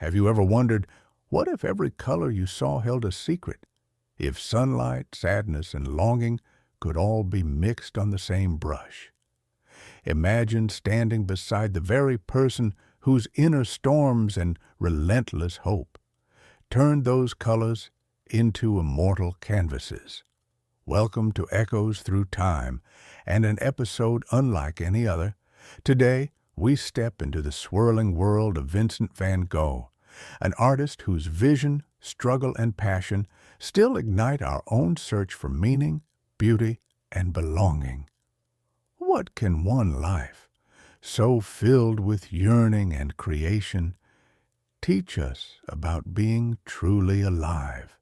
Have you ever wondered, what if every color you saw held a secret? If sunlight, sadness, and longing could all be mixed on the same brush? Imagine standing beside the very person whose inner storms and relentless hope turned those colors into immortal canvases. Welcome to Echoes Through Time, and an episode unlike any other. Today, we step into the swirling world of Vincent van Gogh, an artist whose vision, struggle, and passion still ignite our own search for meaning, beauty, and belonging. What can one life, so filled with yearning and creation, teach us about being truly alive?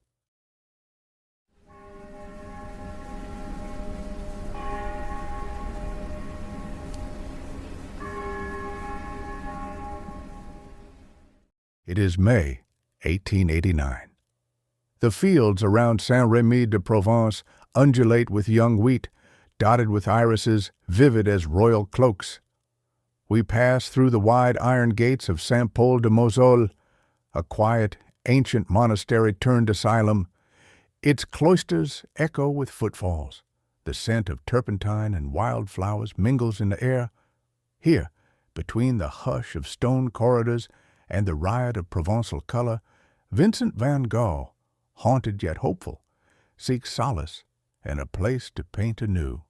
It is May 1889. The fields around Saint-Rémy de Provence undulate with young wheat, dotted with irises vivid as royal cloaks. We pass through the wide iron gates of Saint-Paul de Moselle, a quiet, ancient monastery turned asylum. Its cloisters echo with footfalls. The scent of turpentine and wildflowers mingles in the air. Here, between the hush of stone corridors and the riot of Provençal color, Vincent van Gogh, haunted yet hopeful, seeks solace and a place to paint anew.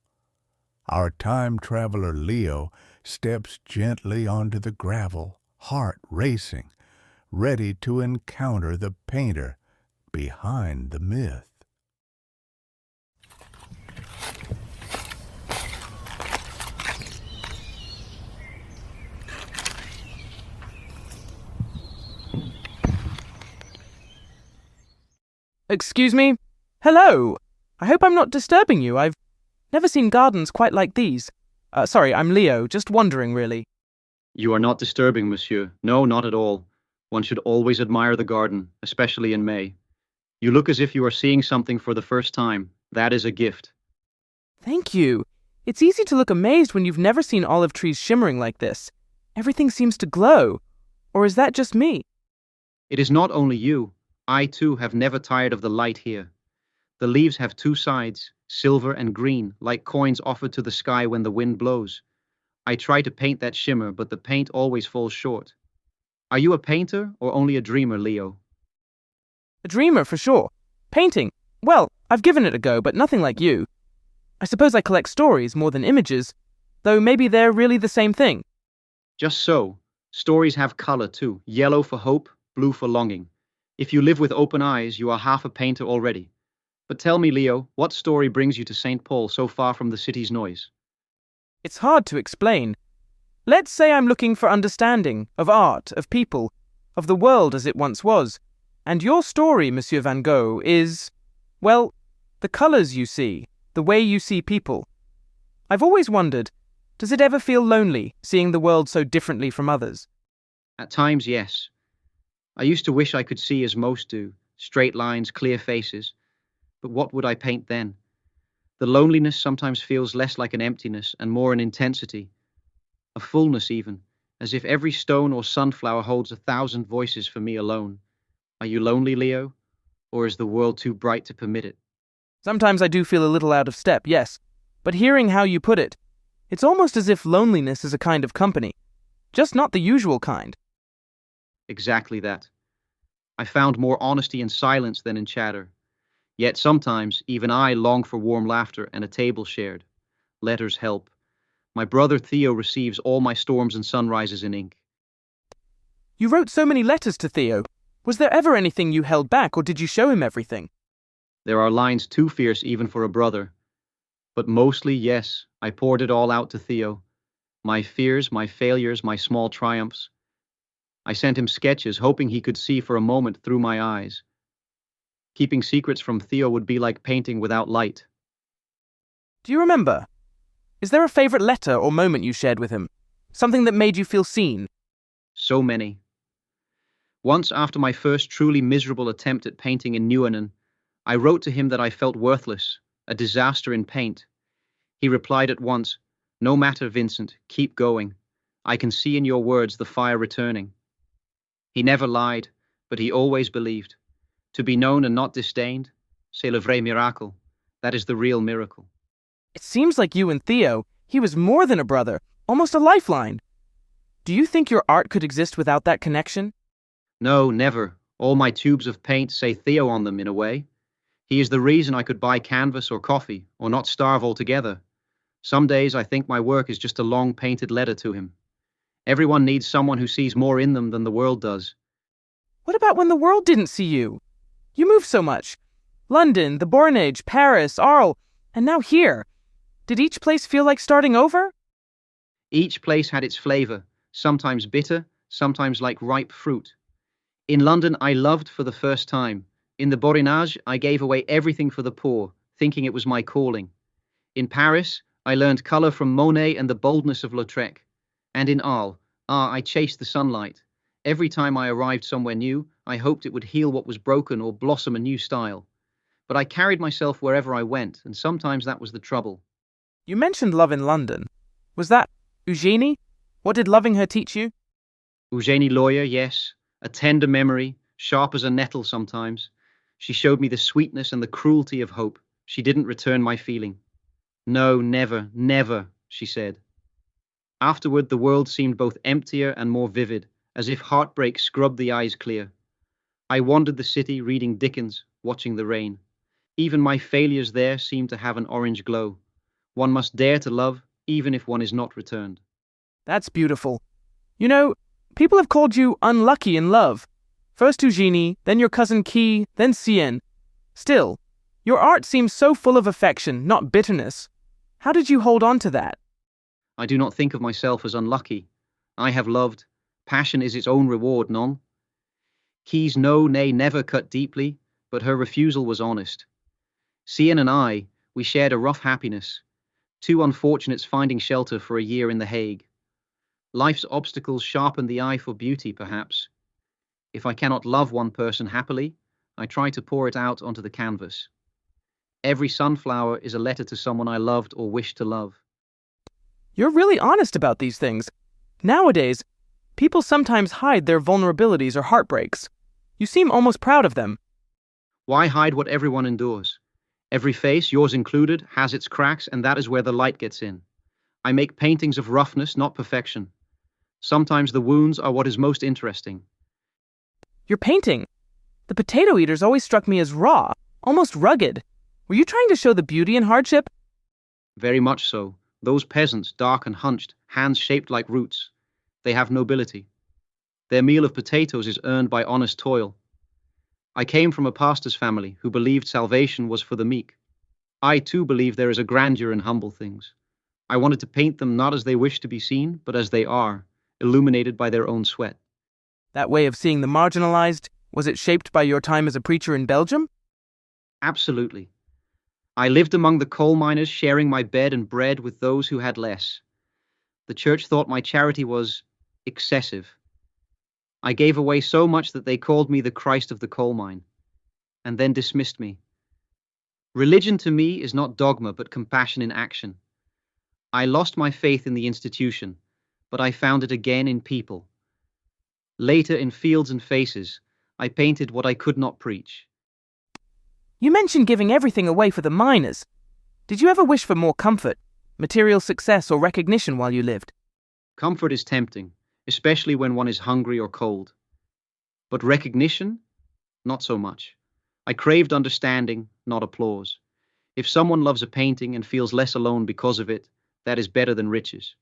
Our time traveler Leo steps gently onto the gravel, heart racing, ready to encounter the painter behind the myth. Excuse me? Hello! I hope I'm not disturbing you. I've never seen gardens quite like these. Sorry, I'm Leo. Just wondering, really. You are not disturbing, monsieur. No, not at all. One should always admire the garden, especially in May. You look as if you are seeing something for the first time. That is a gift. Thank you. It's easy to look amazed when you've never seen olive trees shimmering like this. Everything seems to glow. Or is that just me? It is not only you. I, too, have never tired of the light here. The leaves have two sides, silver and green, like coins offered to the sky when the wind blows. I try to paint that shimmer, but the paint always falls short. Are you a painter or only a dreamer, Leo? A dreamer, for sure. Painting? Well, I've given it a go, but nothing like you. I suppose I collect stories more than images, though maybe they're really the same thing. Just so. Stories have color, too. Yellow for hope, blue for longing. If you live with open eyes, you are half a painter already. But tell me, Leo, what story brings you to St. Paul so far from the city's noise? It's hard to explain. Let's say I'm looking for understanding of art, of people, of the world as it once was. And your story, Monsieur Van Gogh, is, well, the colors you see, the way you see people. I've always wondered, does it ever feel lonely, seeing the world so differently from others? At times, yes. I used to wish I could see as most do, straight lines, clear faces. But what would I paint then? The loneliness sometimes feels less like an emptiness and more an intensity, a fullness even, as if every stone or sunflower holds 1,000 voices for me alone. Are you lonely, Leo? Or is the world too bright to permit it? Sometimes I do feel a little out of step, yes. But hearing how you put it, it's almost as if loneliness is a kind of company, just not the usual kind. Exactly that. I found more honesty in silence than in chatter. Yet sometimes even I long for warm laughter and a table shared. Letters help. My brother Theo receives all my storms and sunrises in ink. You wrote so many letters to Theo. Was there ever anything you held back, or did you show him everything? There are lines too fierce even for a brother. But mostly, yes, I poured it all out to Theo. My fears, my failures, my small triumphs. I sent him sketches, hoping he could see for a moment through my eyes. Keeping secrets from Theo would be like painting without light. Do you remember? Is there a favorite letter or moment you shared with him? Something that made you feel seen? So many. Once, after my first truly miserable attempt at painting in Nieuwenan, I wrote to him that I felt worthless, a disaster in paint. He replied at once, "No matter, Vincent, keep going. I can see in your words the fire returning." He never lied, but he always believed. To be known and not disdained, c'est le vrai miracle. That is the real miracle. It seems like you and Theo, he was more than a brother, almost a lifeline. Do you think your art could exist without that connection? No, never. All my tubes of paint say Theo on them in a way. He is the reason I could buy canvas or coffee, or not starve altogether. Some days I think my work is just a long painted letter to him. Everyone needs someone who sees more in them than the world does. What about when the world didn't see you? You moved so much. London, the Born Age, Paris, Arles, and now here. Did each place feel like starting over? Each place had its flavor, sometimes bitter, sometimes like ripe fruit. In London, I loved for the first time. In the Borinage, I gave away everything for the poor, thinking it was my calling. In Paris, I learned color from Monet and the boldness of Lautrec. And in Arles, I chased the sunlight. Every time I arrived somewhere new, I hoped it would heal what was broken or blossom a new style. But I carried myself wherever I went, and sometimes that was the trouble. You mentioned love in London. Was that Eugénie? What did loving her teach you? Eugénie Lawyer, yes. A tender memory, sharp as a nettle sometimes. She showed me the sweetness and the cruelty of hope. She didn't return my feeling. No, never, never, she said. Afterward, the world seemed both emptier and more vivid, as if heartbreak scrubbed the eyes clear. I wandered the city reading Dickens, watching the rain. Even my failures there seemed to have an orange glow. One must dare to love, even if one is not returned. That's beautiful. You know, people have called you unlucky in love. First Eugénie, then your cousin Key, then Cien. Still, your art seems so full of affection, not bitterness. How did you hold on to that? I do not think of myself as unlucky. I have loved. Passion is its own reward, non? Key's no, nay, never cut deeply, but her refusal was honest. Cien and I, we shared a rough happiness. Two unfortunates finding shelter for a year in The Hague. Life's obstacles sharpen the eye for beauty, perhaps. If I cannot love one person happily, I try to pour it out onto the canvas. Every sunflower is a letter to someone I loved or wished to love. You're really honest about these things. Nowadays, people sometimes hide their vulnerabilities or heartbreaks. You seem almost proud of them. Why hide what everyone endures? Every face, yours included, has its cracks, and that is where the light gets in. I make paintings of roughness, not perfection. Sometimes the wounds are what is most interesting. Your painting. The potato eaters always struck me as raw, almost rugged. Were you trying to show the beauty in hardship? Very much so. Those peasants, dark and hunched, hands shaped like roots. They have nobility. Their meal of potatoes is earned by honest toil. I came from a pastor's family who believed salvation was for the meek. I too believe there is a grandeur in humble things. I wanted to paint them not as they wish to be seen, but as they are, illuminated by their own sweat. That way of seeing the marginalized, was it shaped by your time as a preacher in Belgium? Absolutely. I lived among the coal miners, sharing my bed and bread with those who had less. The church thought my charity was excessive. I gave away so much that they called me the Christ of the coal mine, and then dismissed me. Religion to me is not dogma, but compassion in action. I lost my faith in the institution, but I found it again in people. Later, in Fields and Faces, I painted what I could not preach. You mentioned giving everything away for the miners. Did you ever wish for more comfort, material success, or recognition while you lived? Comfort is tempting, especially when one is hungry or cold. But recognition? Not so much. I craved understanding, not applause. If someone loves a painting and feels less alone because of it, that is better than riches.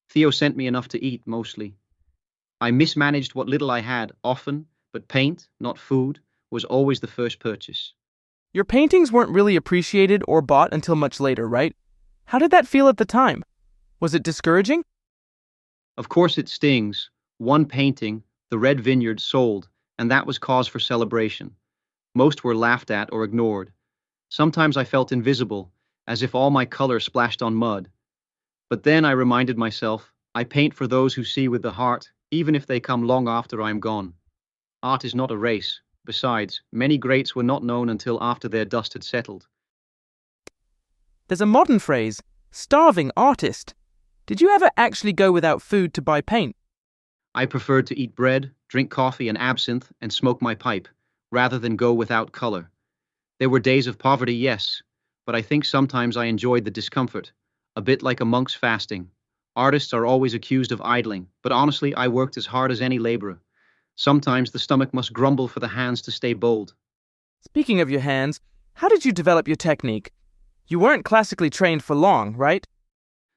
Theo sent me enough to eat, mostly. I mismanaged what little I had, often, but paint, not food, was always the first purchase. Your paintings weren't really appreciated or bought until much later, right? How did that feel at the time? Was it discouraging? Of course it stings. One painting, The Red Vineyard, sold, and that was cause for celebration. Most were laughed at or ignored. Sometimes I felt invisible, as if all my color splashed on mud. But then I reminded myself, I paint for those who see with the heart, even if they come long after I am gone. Art is not a race. Besides, many greats were not known until after their dust had settled. There's a modern phrase, starving artist. Did you ever actually go without food to buy paint? I preferred to eat bread, drink coffee and absinthe, and smoke my pipe, rather than go without color. There were days of poverty, yes, but I think sometimes I enjoyed the discomfort, a bit like a monk's fasting. Artists are always accused of idling, but honestly, I worked as hard as any laborer. Sometimes the stomach must grumble for the hands to stay bold. Speaking of your hands, how did you develop your technique? You weren't classically trained for long, right?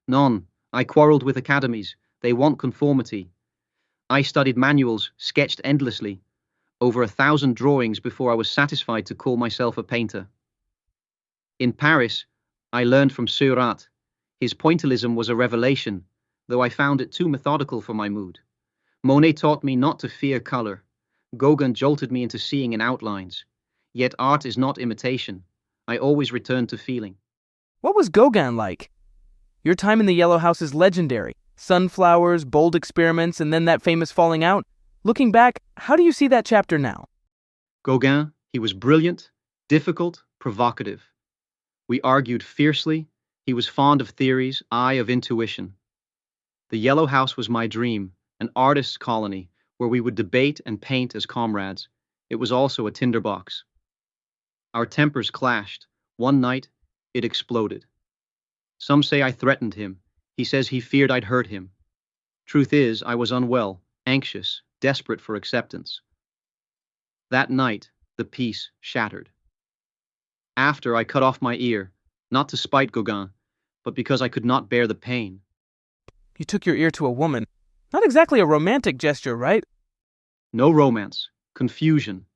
None. I quarreled with academies. They want conformity. I studied manuals, sketched endlessly, over 1,000 drawings before I was satisfied to call myself a painter. In Paris, I learned from Seurat. His pointillism was a revelation, though I found it too methodical for my mood. Monet taught me not to fear color. Gauguin jolted me into seeing in outlines. Yet art is not imitation. I always return to feeling. What was Gauguin like? Your time in the Yellow House is legendary. Sunflowers, bold experiments, and then that famous falling out. Looking back, how do you see that chapter now? Gauguin, he was brilliant, difficult, provocative. We argued fiercely. He was fond of theories, I of intuition. The Yellow House was my dream, an artist's colony, where we would debate and paint as comrades. It was also a tinderbox. Our tempers clashed. One night, it exploded. Some say I threatened him. He says he feared I'd hurt him. Truth is, I was unwell, anxious, desperate for acceptance. That night, the piece shattered. After, I cut off my ear, not to spite Gauguin, but because I could not bear the pain. You took your ear to a woman. Not exactly a romantic gesture, right? No romance, confusion.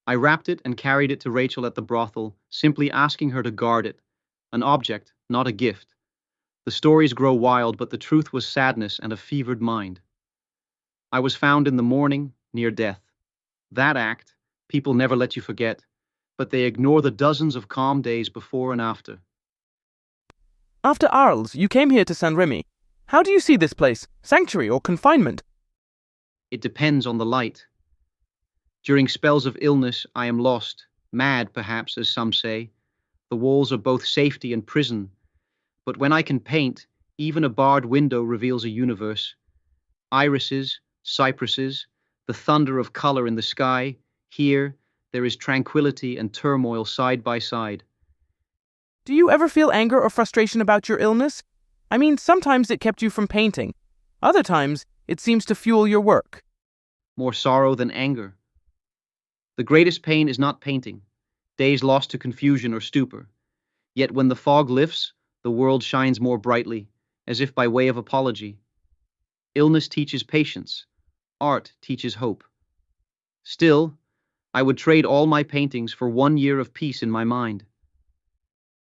I wrapped it and carried it to Rachel at the brothel, simply asking her to guard it. An object, not a gift. The stories grow wild, but the truth was sadness and a fevered mind. I was found in the morning, near death. That act, people never let you forget, but they ignore the dozens of calm days before and after. After Arles, you came here to Saint-Remy. How do you see this place? Sanctuary or confinement? It depends on the light. During spells of illness, I am lost, mad perhaps, as some say. The walls are both safety and prison. But when I can paint, even a barred window reveals a universe. Irises, cypresses, the thunder of color in the sky. Here, there is tranquility and turmoil side by side. Do you ever feel anger or frustration about your illness? I mean, sometimes it kept you from painting. Other times, it seems to fuel your work. More sorrow than anger. The greatest pain is not painting, days lost to confusion or stupor. Yet when the fog lifts, the world shines more brightly, as if by way of apology. Illness teaches patience. Art teaches hope. Still, I would trade all my paintings for 1 year of peace in my mind.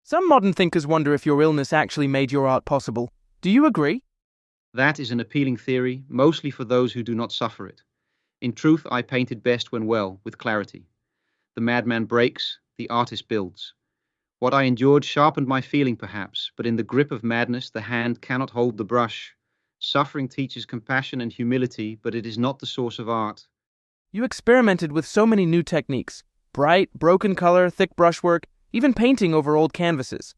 Some modern thinkers wonder if your illness actually made your art possible. Do you agree? That is an appealing theory, mostly for those who do not suffer it. In truth, I painted best when well, with clarity. The madman breaks, the artist builds. What I endured sharpened my feeling, perhaps, but in the grip of madness, the hand cannot hold the brush. Suffering teaches compassion and humility, but it is not the source of art. You experimented with so many new techniques. Bright, broken color, thick brushwork, even painting over old canvases.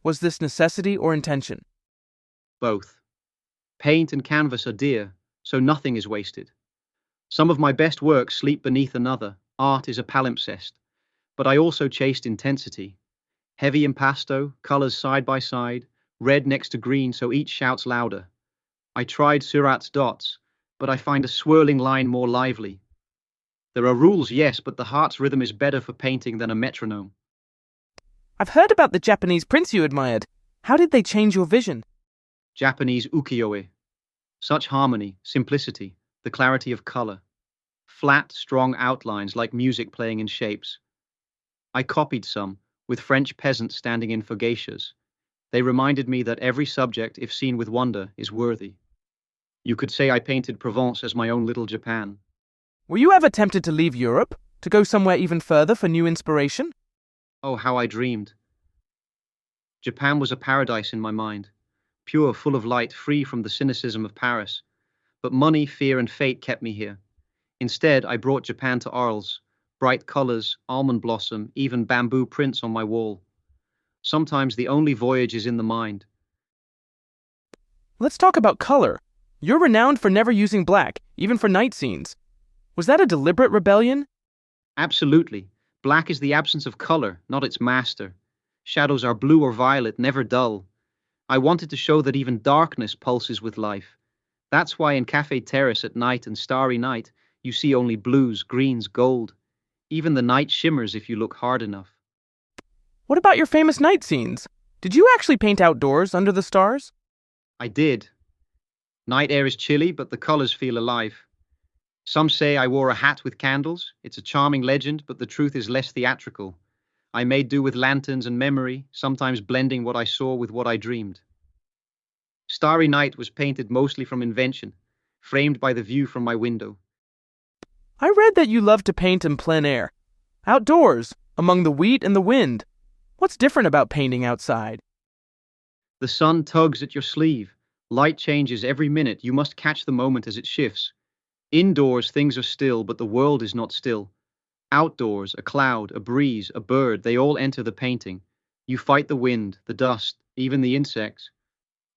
Was this necessity or intention? Both. Paint and canvas are dear, so nothing is wasted. Some of my best work sleep beneath another. Art is a palimpsest. But I also chased intensity. Heavy impasto, colors side by side, red next to green so each shouts louder. I tried Seurat's dots, but I find a swirling line more lively. There are rules, yes, but the heart's rhythm is better for painting than a metronome. I've heard about the Japanese prints you admired. How did they change your vision? Japanese ukiyo-e. Such harmony, simplicity, the clarity of color. Flat, strong outlines like music playing in shapes. I copied some, with French peasants standing in for geishas. They reminded me that every subject, if seen with wonder, is worthy. You could say I painted Provence as my own little Japan. Were you ever tempted to leave Europe? To go somewhere even further for new inspiration? Oh, how I dreamed. Japan was a paradise in my mind, pure, full of light, free from the cynicism of Paris. But money, fear, and fate kept me here. Instead, I brought Japan to Arles, bright colors, almond blossom, even bamboo prints on my wall. Sometimes the only voyage is in the mind. Let's talk about color. You're renowned for never using black, even for night scenes. Was that a deliberate rebellion? Absolutely. Black is the absence of color, not its master. Shadows are blue or violet, never dull. I wanted to show that even darkness pulses with life. That's why in Cafe Terrace at night and Starry Night, you see only blues, greens, gold. Even the night shimmers if you look hard enough. What about your famous night scenes? Did you actually paint outdoors under the stars? I did. Night air is chilly, but the colors feel alive. Some say I wore a hat with candles. It's a charming legend, but the truth is less theatrical. I made do with lanterns and memory, sometimes blending what I saw with what I dreamed. Starry Night was painted mostly from invention, framed by the view from my window. I read that you love to paint in plein air. Outdoors, among the wheat and the wind. What's different about painting outside? The sun tugs at your sleeve. Light changes every minute. You must catch the moment as it shifts. Indoors, things are still, but the world is not still. Outdoors, a cloud, a breeze, a bird, they all enter the painting. You fight the wind, the dust, even the insects.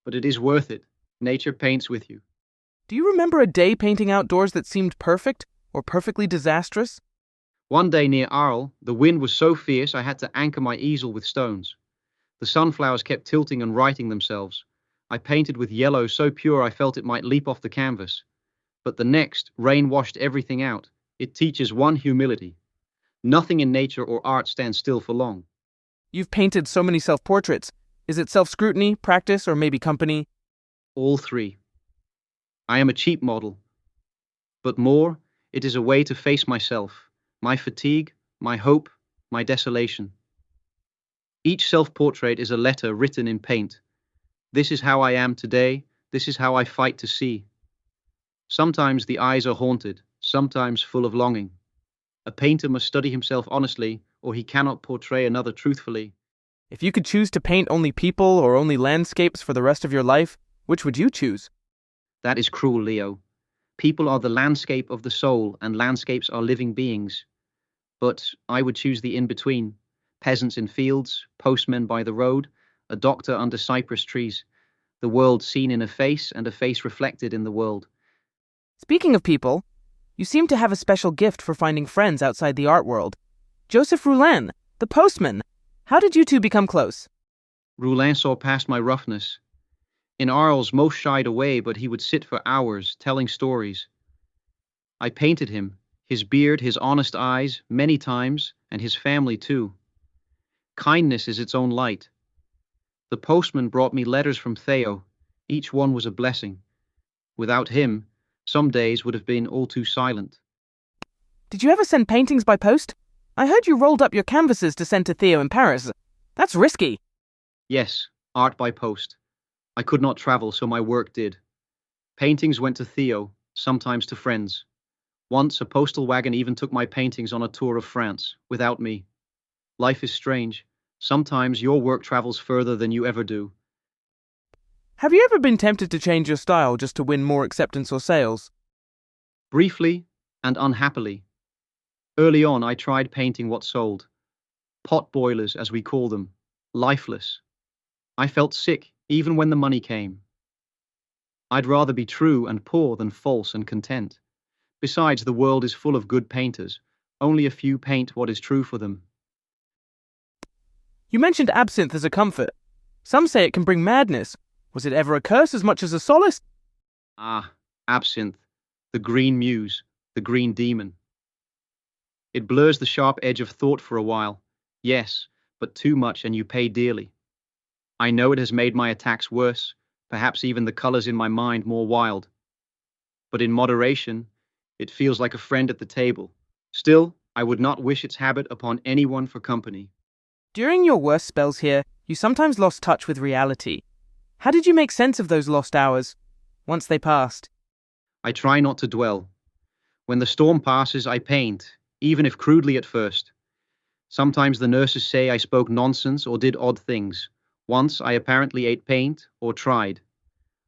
But it is worth it. Nature paints with you. Do you remember a day painting outdoors that seemed perfect or perfectly disastrous? One day near Arles, the wind was so fierce I had to anchor my easel with stones. The sunflowers kept tilting and righting themselves. I painted with yellow so pure I felt it might leap off the canvas. But the next, rain washed everything out. It teaches one humility. Nothing in nature or art stands still for long. You've painted so many self-portraits. Is it self-scrutiny, practice, or maybe company? All three. I am a cheap model. But more, it is a way to face myself, my fatigue, my hope, my desolation. Each self-portrait is a letter written in paint. This is how I am today. This is how I fight to see. Sometimes the eyes are haunted, sometimes full of longing. A painter must study himself honestly, or he cannot portray another truthfully. If you could choose to paint only people or only landscapes for the rest of your life, which would you choose? That is cruel, Leo. People are the landscape of the soul, and landscapes are living beings. But I would choose the in-between. Peasants in fields, postmen by the road, a doctor under cypress trees. The world seen in a face and a face reflected in the world. Speaking of people, you seem to have a special gift for finding friends outside the art world. Joseph Roulin, the postman. How did you two become close? Roulin saw past my roughness. In Arles, most shied away, but he would sit for hours, telling stories. I painted him, his beard, his honest eyes, many times, and his family too. Kindness is its own light. The postman brought me letters from Theo. Each one was a blessing. Without him, some days would have been all too silent. Did you ever send paintings by post? I heard you rolled up your canvases to send to Theo in Paris. That's risky. Yes, art by post. I could not travel, so my work did. Paintings went to Theo, sometimes to friends. Once a postal wagon even took my paintings on a tour of France, without me. Life is strange. Sometimes your work travels further than you ever do. Have you ever been tempted to change your style just to win more acceptance or sales? Briefly and unhappily. Early on, I tried painting what sold. Pot boilers, as we call them. Lifeless. I felt sick, even when the money came. I'd rather be true and poor than false and content. Besides, the world is full of good painters. Only a few paint what is true for them. You mentioned absinthe as a comfort. Some say it can bring madness. Was it ever a curse as much as a solace? Ah, absinthe. The green muse. The green demon. It blurs the sharp edge of thought for a while. Yes, but too much and you pay dearly. I know it has made my attacks worse, perhaps even the colors in my mind more wild. But in moderation, it feels like a friend at the table. Still, I would not wish its habit upon anyone for company. During your worst spells here, you sometimes lost touch with reality. How did you make sense of those lost hours, once they passed? I try not to dwell. When the storm passes, I paint, even if crudely at first. Sometimes the nurses say I spoke nonsense or did odd things. Once I apparently ate paint or tried.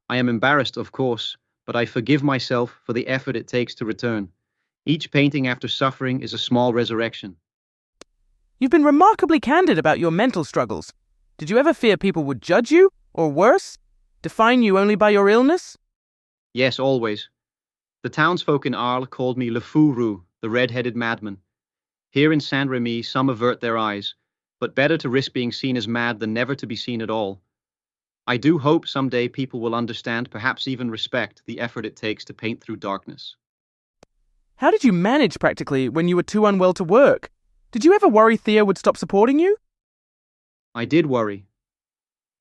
I am embarrassed, of course, but I forgive myself for the effort it takes to return. Each painting after suffering is a small resurrection. You've been remarkably candid about your mental struggles. Did you ever fear people would judge you, or worse, define you only by your illness? Yes, always. The townsfolk in Arles called me Le Fou Roux, the red-headed madman. Here in Saint-Remy, some avert their eyes, but better to risk being seen as mad than never to be seen at all. I do hope someday people will understand, perhaps even respect, the effort it takes to paint through darkness. How did you manage practically when you were too unwell to work? Did you ever worry Theo would stop supporting you? I did worry.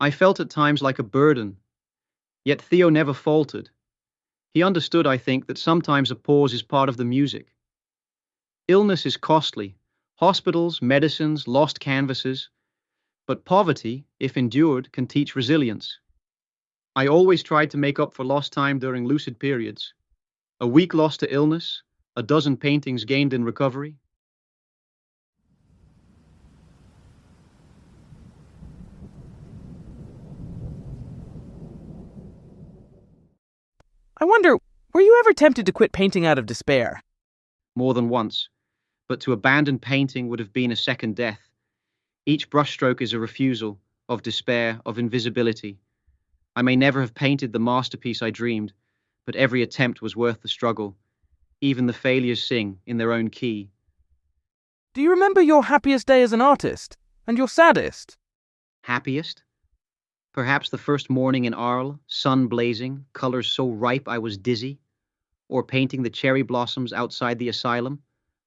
I felt at times like a burden. Yet Theo never faltered. He understood, I think, that sometimes a pause is part of the music. Illness is costly. Hospitals, medicines, lost canvases. But poverty, if endured, can teach resilience. I always tried to make up for lost time during lucid periods. A week lost to illness, a dozen paintings gained in recovery. I wonder, were you ever tempted to quit painting out of despair? More than once. But to abandon painting would have been a second death. Each brushstroke is a refusal, of despair, of invisibility. I may never have painted the masterpiece I dreamed, but every attempt was worth the struggle. Even the failures sing in their own key. Do you remember your happiest day as an artist? And your saddest? Happiest? Perhaps the first morning in Arles, sun blazing, colors so ripe I was dizzy. Or painting the cherry blossoms outside the asylum,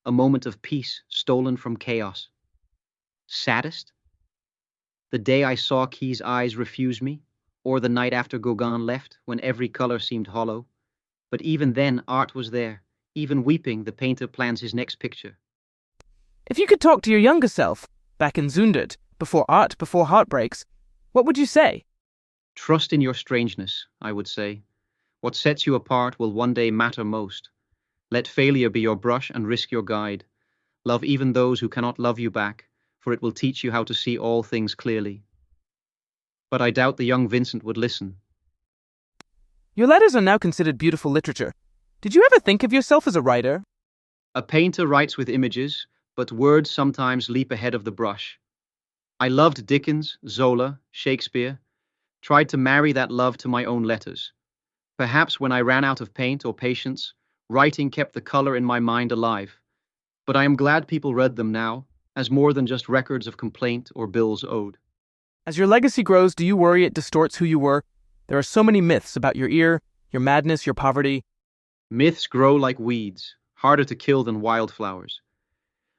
a moment of peace stolen from chaos. Saddest? The day I saw Key's eyes refuse me, or the night after Gauguin left, when every color seemed hollow. But even then, art was there. Even weeping, the painter plans his next picture. If you could talk to your younger self, back in Zundert, before art, before heartbreaks, what would you say? Trust in your strangeness, I would say. What sets you apart will one day matter most. Let failure be your brush and risk your guide. Love even those who cannot love you back, for it will teach you how to see all things clearly. But I doubt the young Vincent would listen. Your letters are now considered beautiful literature. Did you ever think of yourself as a writer? A painter writes with images, but words sometimes leap ahead of the brush. I loved Dickens, Zola, Shakespeare, tried to marry that love to my own letters. Perhaps when I ran out of paint or patience, writing kept the color in my mind alive. But I am glad people read them now, as more than just records of complaint or bills owed. As your legacy grows, do you worry it distorts who you were? There are so many myths about your ear, your madness, your poverty. Myths grow like weeds, harder to kill than wildflowers.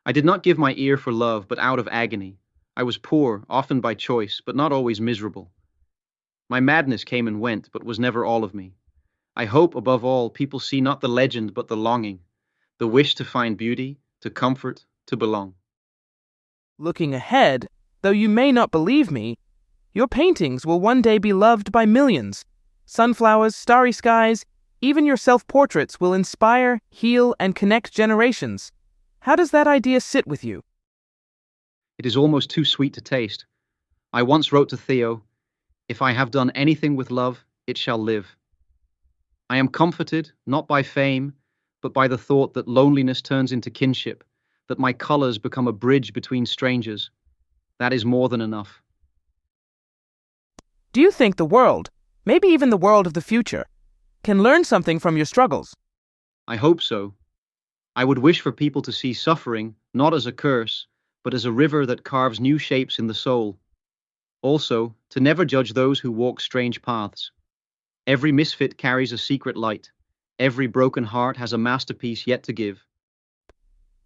I did not give my ear for love, but out of agony. I was poor, often by choice, but not always miserable. My madness came and went, but was never all of me. I hope, above all, people see not the legend, but the longing, the wish to find beauty, to comfort, to belong. Looking ahead, though you may not believe me, your paintings will one day be loved by millions. Sunflowers, starry skies, even your self-portraits will inspire, heal, and connect generations. How does that idea sit with you? It is almost too sweet to taste. I once wrote to Theo, "If I have done anything with love, it shall live." I am comforted, not by fame, but by the thought that loneliness turns into kinship, that my colors become a bridge between strangers. That is more than enough. Do you think the world, maybe even the world of the future, can learn something from your struggles? I hope so. I would wish for people to see suffering not as a curse, but as a river that carves new shapes in the soul. Also, to never judge those who walk strange paths. Every misfit carries a secret light. Every broken heart has a masterpiece yet to give.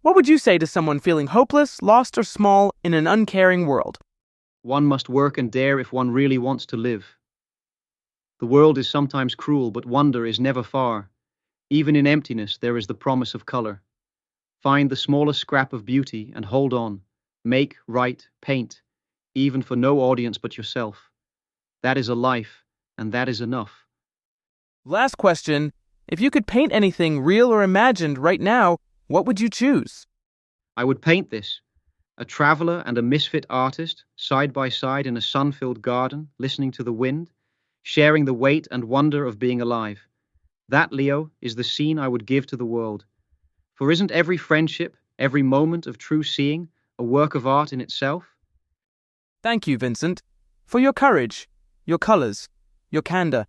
What would you say to someone feeling hopeless, lost, or small in an uncaring world? One must work and dare if one really wants to live. The world is sometimes cruel, but wonder is never far. Even in emptiness, there is the promise of color. Find the smallest scrap of beauty and hold on. Make, write, paint, even for no audience but yourself. That is a life, and that is enough. Last question. If you could paint anything real or imagined right now, what would you choose? I would paint this. A traveler and a misfit artist, side by side in a sun-filled garden, listening to the wind, sharing the weight and wonder of being alive. That, Leo, is the scene I would give to the world. For isn't every friendship, every moment of true seeing, a work of art in itself? Thank you, Vincent, for your courage, your colors, your candor.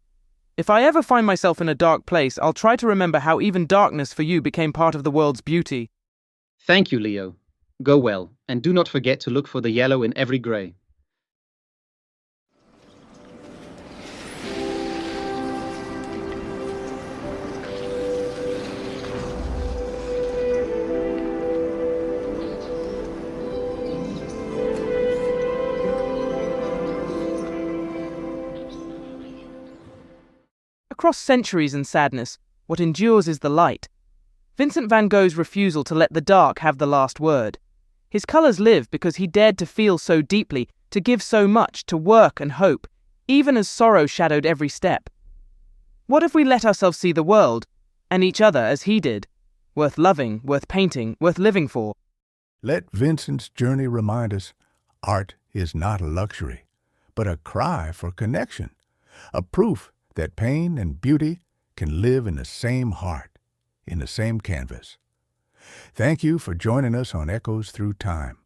If I ever find myself in a dark place, I'll try to remember how even darkness for you became part of the world's beauty. Thank you, Leo. Go well, and do not forget to look for the yellow in every grey. Across centuries and sadness, what endures is the light. Vincent van Gogh's refusal to let the dark have the last word. His colours live because he dared to feel so deeply, to give so much, to work and hope, even as sorrow shadowed every step. What if we let ourselves see the world, and each other as he did? Worth loving, worth painting, worth living for. Let Vincent's journey remind us art is not a luxury, but a cry for connection, a proof that pain and beauty can live in the same heart, in the same canvas. Thank you for joining us on Echoes Through Time.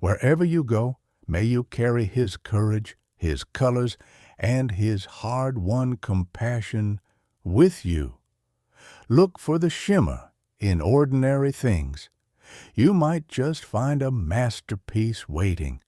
Wherever you go, may you carry his courage, his colors, and his hard-won compassion with you. Look for the shimmer in ordinary things. You might just find a masterpiece waiting,